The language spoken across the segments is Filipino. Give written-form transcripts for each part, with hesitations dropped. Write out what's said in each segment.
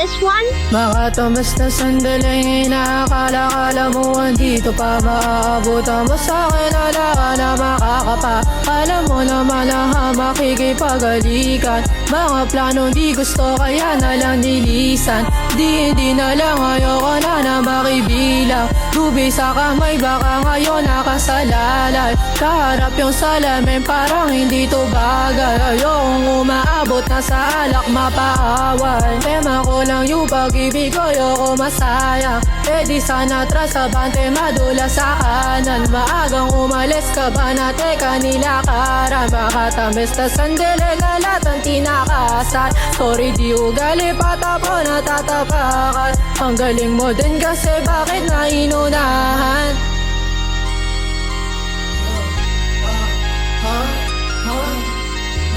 this one? Mga tamas na sandali, inaakala-kala mo andito pa. Maaabutan mo sa'kin, ala na makakapa. Alam mo naman na makikipagalikan. Mga plano di gusto kaya nalang nilisan. Di na lang ayoko na makibilang. Lubi sa kamay baka ngayon nakasalalay. Kaharap yung salamin parang hindi to bagay. Ayokong umaabot na sa alak mapaawal. Tema ko lang yung pag-ibig ko, ayoko masayang. Eh di sana atras sa bante madula sa kanan. Maagang umalis ka ba na teka nilakaran. Makatamis na sandali lalat ang tinakasan. Sorry di ugali patapo natatapakan. Ang galing mo din kasi bakit nainunahan?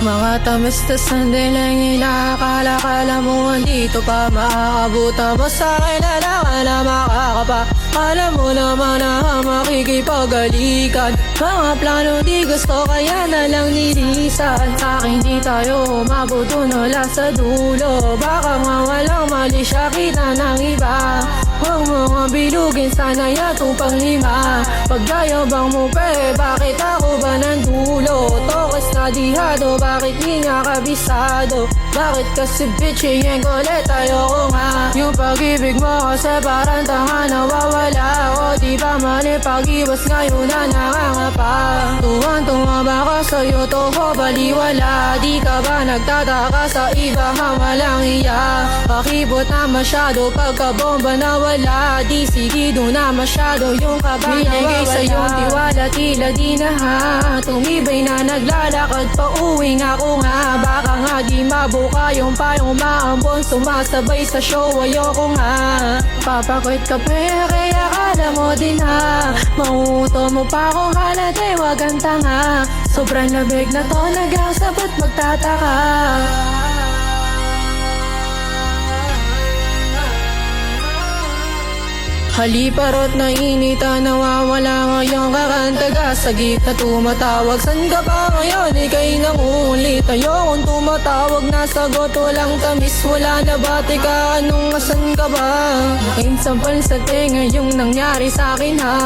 Mga tamis na sandaling inaakala-kala mo andito pa. Maaabutan mo sa'kin, alam na makakapa. Alam mo naman na makikipagalikan. Mga plano di gusto kaya nalang nilisan. Sa'kin di tayo umabot doon wala sa dulo. Baka nga walang mali siya kita ng iba. Huwag mo nga bilugin sana yato pang lima. Pagdayabang mo pe, bakit ako ba nandulo? Tokes na dihado, bakit di nga kabisado? Bakit kasi bitchy yung kulit ayoko nga. Yung pag-ibig mo kasi parang tanga nawawala. O di ba mali pag-iwas ngayon na nangangapa. Tuwang-tuwa ba ka sa'yo to ko baliwala? Di ka ba nagtataka sa iba ha walang iya? Pakibot na masyado pagkabomba na wala. Di sigido na masyado yung kaba na binigay sa iyong tiwala tila di na ha. Tumibay na naglalakad pa uwing ako nga. Baka nga di mabuka yung payong maambon. Sumasabay sa show ayoko nga. Papakwit ka pa kaya kala mo din ha. Mauuto mo pa kung halate wag ang tanga. Sobrang labig na to nag-asabot magtataka. Haliparot na inita, nawawala ngayong kakantaga. Sa gitna tumatawag, san ka ba ngayon? Ika'y nangulit. Ayokong tumatawag, nasagot walang tamis. Wala na ba? Teka, anong asan ka ba? Insampal sa tenga yung nangyari sa'kin ha.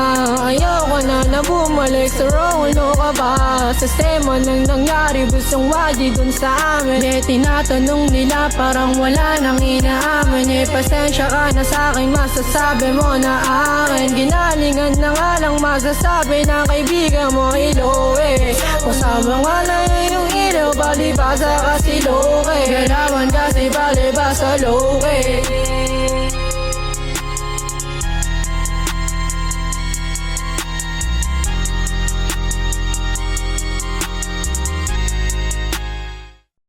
Ayoko na bumalik sa wrong, ano ka ba? Sistema nang nangyari, busong wadi dun sa amin. Eh tinatanong nila parang wala nang inaamin. Eh pasensya ka na sa'kin, masasabi mo na akin. Ginalingan na nga lang masasabi ng kaibigan mo iloe. Kasama nga lang yung ilaw, balibasa kasi loke. Galawan kasi balibasa loke.